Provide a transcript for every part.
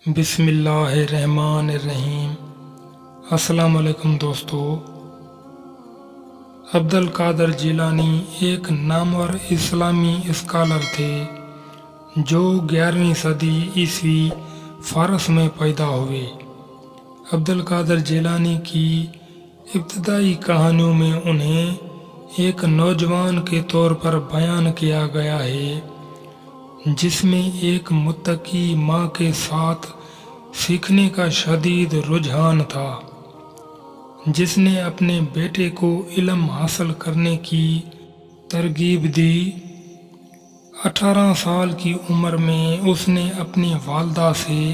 بسم اللہ الرحمن الرحیم۔ السلام علیکم دوستو۔ عبد القادر جیلانی ایک نامور اسلامی اسکالر تھے جو 11ویں صدی عیسوی فارس میں پیدا ہوئے۔ عبد القادر جیلانی کی ابتدائی کہانیوں میں انہیں ایک نوجوان کے طور پر بیان کیا گیا ہے جس میں ایک متقی ماں کے ساتھ سیکھنے کا شدید رجحان تھا، جس نے اپنے بیٹے کو علم حاصل کرنے کی ترغیب دی۔ 18 سال کی عمر میں اس نے اپنی والدہ سے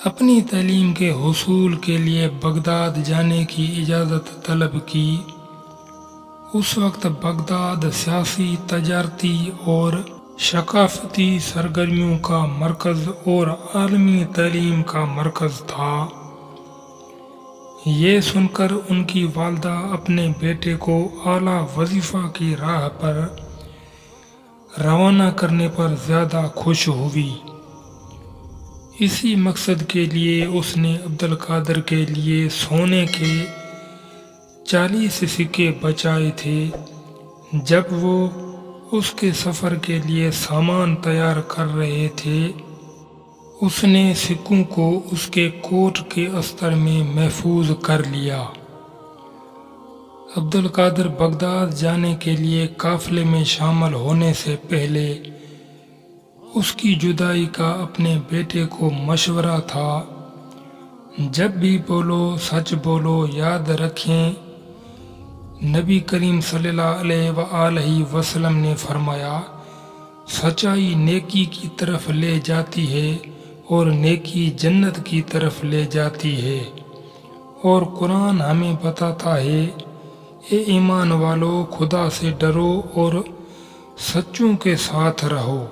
اپنی تعلیم کے حصول کے لیے بغداد جانے کی اجازت طلب کی۔ اس وقت بغداد سیاسی، تجارتی اور ثقافتی سرگرمیوں کا مرکز اور عالمی تعلیم کا مرکز تھا۔ یہ سن کر ان کی والدہ اپنے بیٹے کو اعلیٰ وظیفہ کی راہ پر روانہ کرنے پر زیادہ خوش ہوئی۔ اسی مقصد کے لیے اس نے عبد القادر کے لیے سونے کے 40 سکے بچائے تھے۔ جب وہ اس کے سفر کے لیے سامان تیار کر رہے تھے، اس نے سکوں کو اس کے کوٹ کے استر میں محفوظ کر لیا۔ عبد القادر بغداد جانے کے لیے قافلے میں شامل ہونے سے پہلے اس کی جدائی کا اپنے بیٹے کو مشورہ تھا۔ جب بھی بولو سچ بولو، یاد رکھیں نبی کریم صلی اللہ علیہ وآلہ وسلم نے فرمایا، سچائی نیکی کی طرف لے جاتی ہے اور نیکی جنت کی طرف لے جاتی ہے۔ اور قرآن ہمیں بتاتا ہے، اے ایمان والو، خدا سے ڈرو اور سچوں کے ساتھ رہو۔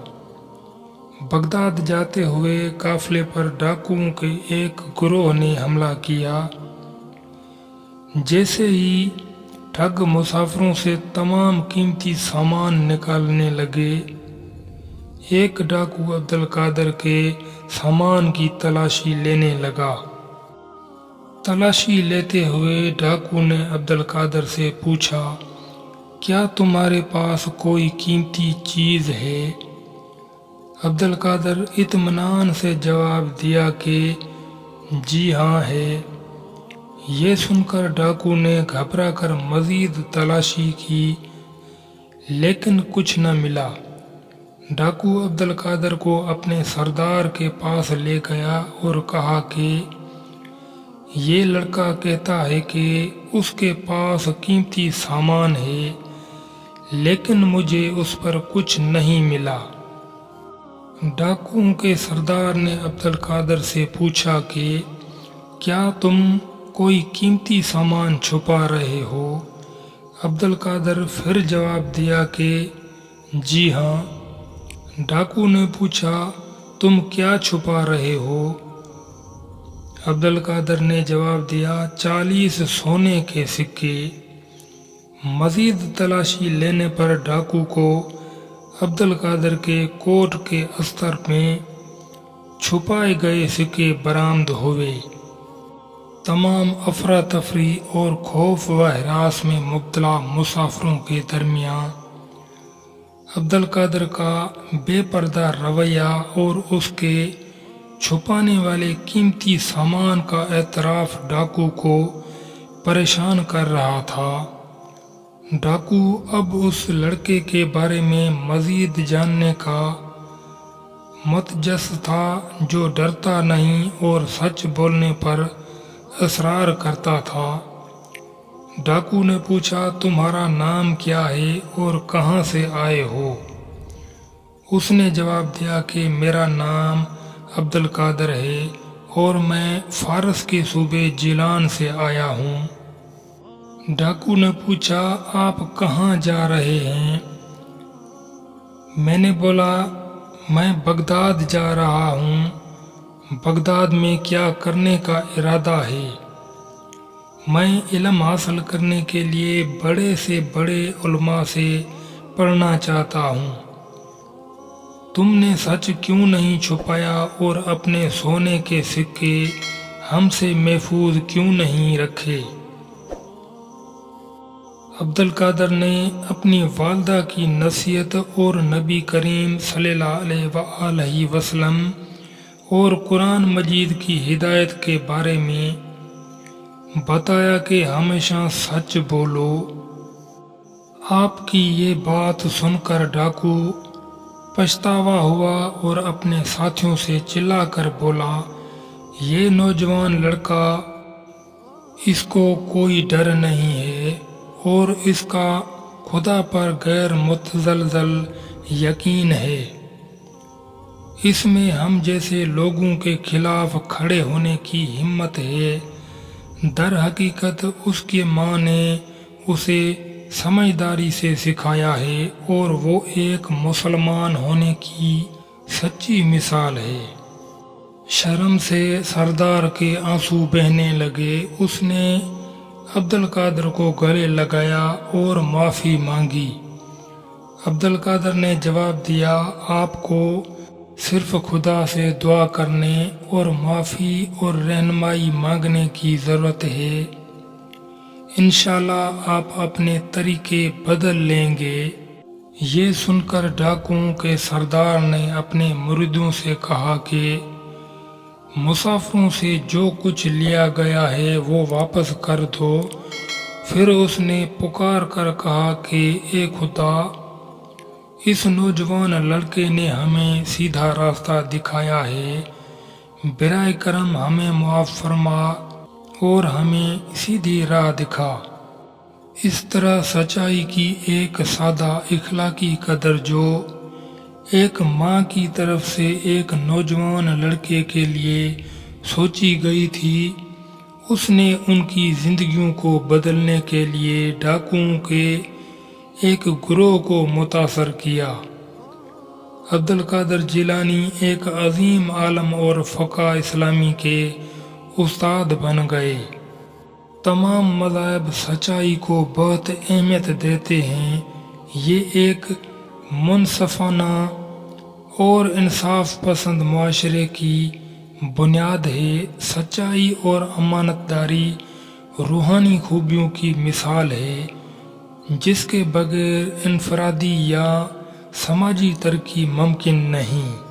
بغداد جاتے ہوئے قافلے پر ڈاکوؤں کے ایک گروہ نے حملہ کیا۔ جیسے ہی ٹھگ مسافروں سے تمام قیمتی سامان نکالنے لگے، ایک ڈاکو عبد القادر کے سامان کی تلاشی لینے لگا۔ تلاشی لیتے ہوئے ڈاکو نے عبد القادر سے پوچھا، کیا تمہارے پاس کوئی قیمتی چیز ہے؟ عبد القادر اطمینان سے جواب دیا کہ جی ہاں ہے۔ یہ سن کر ڈاکو نے گھبرا کر مزید تلاشی کی، لیکن کچھ نہ ملا۔ ڈاکو عبد القادر کو اپنے سردار کے پاس لے گیا اور کہا کہ یہ لڑکا کہتا ہے کہ اس کے پاس قیمتی سامان ہے، لیکن مجھے اس پر کچھ نہیں ملا۔ ڈاکوؤں کے سردار نے عبد القادر سے پوچھا کہ کیا تم کوئی قیمتی سامان چھپا رہے ہو؟ عبد القادر پھر جواب دیا کہ جی ہاں۔ ڈاکو نے پوچھا، تم کیا چھپا رہے ہو؟ عبد القادر نے جواب دیا، 40 سونے کے سکے۔ مزید تلاشی لینے پر ڈاکو کو عبد القادر کے کوٹ کے استر میں چھپائے گئے سکے برآمد ہوئے۔ تمام افراتفری اور خوف و ہراس میں مبتلا مسافروں کے درمیان عبد القادر کا بے پردہ رویہ اور اس کے چھپانے والے قیمتی سامان کا اعتراف ڈاکو کو پریشان کر رہا تھا۔ ڈاکو اب اس لڑکے کے بارے میں مزید جاننے کا متجسس تھا جو ڈرتا نہیں اور سچ بولنے پر اصرار کرتا تھا۔ ڈاکو نے پوچھا، تمہارا نام کیا ہے اور کہاں سے آئے ہو؟ اس نے جواب دیا کہ میرا نام عبد القادر ہے اور میں فارس کے صوبے جیلان سے آیا ہوں۔ ڈاکو نے پوچھا، آپ کہاں جا رہے ہیں؟ میں نے بولا، میں بغداد جا رہا ہوں۔ بغداد میں کیا کرنے کا ارادہ ہے؟ میں علم حاصل کرنے کے لیے بڑے سے بڑے علماء سے پڑھنا چاہتا ہوں۔ تم نے سچ کیوں نہیں چھپایا اور اپنے سونے کے سکے ہم سے محفوظ کیوں نہیں رکھے؟ عبد القادر نے اپنی والدہ کی نصیحت اور نبی کریم صلی اللہ علیہ وآلہ وسلم اور قرآن مجید کی ہدایت کے بارے میں بتایا کہ ہمیشہ سچ بولو۔ آپ کی یہ بات سن کر ڈاکو پچھتاوا ہوا اور اپنے ساتھیوں سے چلا کر بولا، یہ نوجوان لڑکا، اس کو کوئی ڈر نہیں ہے اور اس کا خدا پر غیر متزلزل یقین ہے۔ اس میں ہم جیسے لوگوں کے خلاف کھڑے ہونے کی ہمت ہے۔ در حقیقت اس کی ماں نے اسے سمجھداری سے سکھایا ہے اور وہ ایک مسلمان ہونے کی سچی مثال ہے۔ شرم سے سردار کے آنسو بہنے لگے۔ اس نے عبد القادر کو گلے لگایا اور معافی مانگی۔ عبد القادر نے جواب دیا، آپ کو صرف خدا سے دعا کرنے اور معافی اور رہنمائی مانگنے کی ضرورت ہے۔ انشاءاللہ آپ اپنے طریقے بدل لیں گے۔ یہ سن کر ڈاکوؤں کے سردار نے اپنے مریدوں سے کہا کہ مسافروں سے جو کچھ لیا گیا ہے وہ واپس کر دو۔ پھر اس نے پکار کر کہا کہ اے خدا، اس نوجوان لڑکے نے ہمیں سیدھا راستہ دکھایا ہے، برائے کرم ہمیں معاف فرما اور ہمیں سیدھی راہ دکھا۔ اس طرح سچائی کی ایک سادہ اخلاقی قدر جو ایک ماں کی طرف سے ایک نوجوان لڑکے کے لیے سوچی گئی تھی، اس نے ان کی زندگیوں کو بدلنے کے لیے ڈاکوؤں کے ایک گروہ کو متاثر کیا۔ عبد القادر جیلانی ایک عظیم عالم اور فقہ اسلامی کے استاد بن گئے۔ تمام مذاہب سچائی کو بہت اہمیت دیتے ہیں۔ یہ ایک منصفانہ اور انصاف پسند معاشرے کی بنیاد ہے۔ سچائی اور امانت داری روحانی خوبیوں کی مثال ہے جس کے بغیر انفرادی یا سماجی ترقی ممکن نہیں۔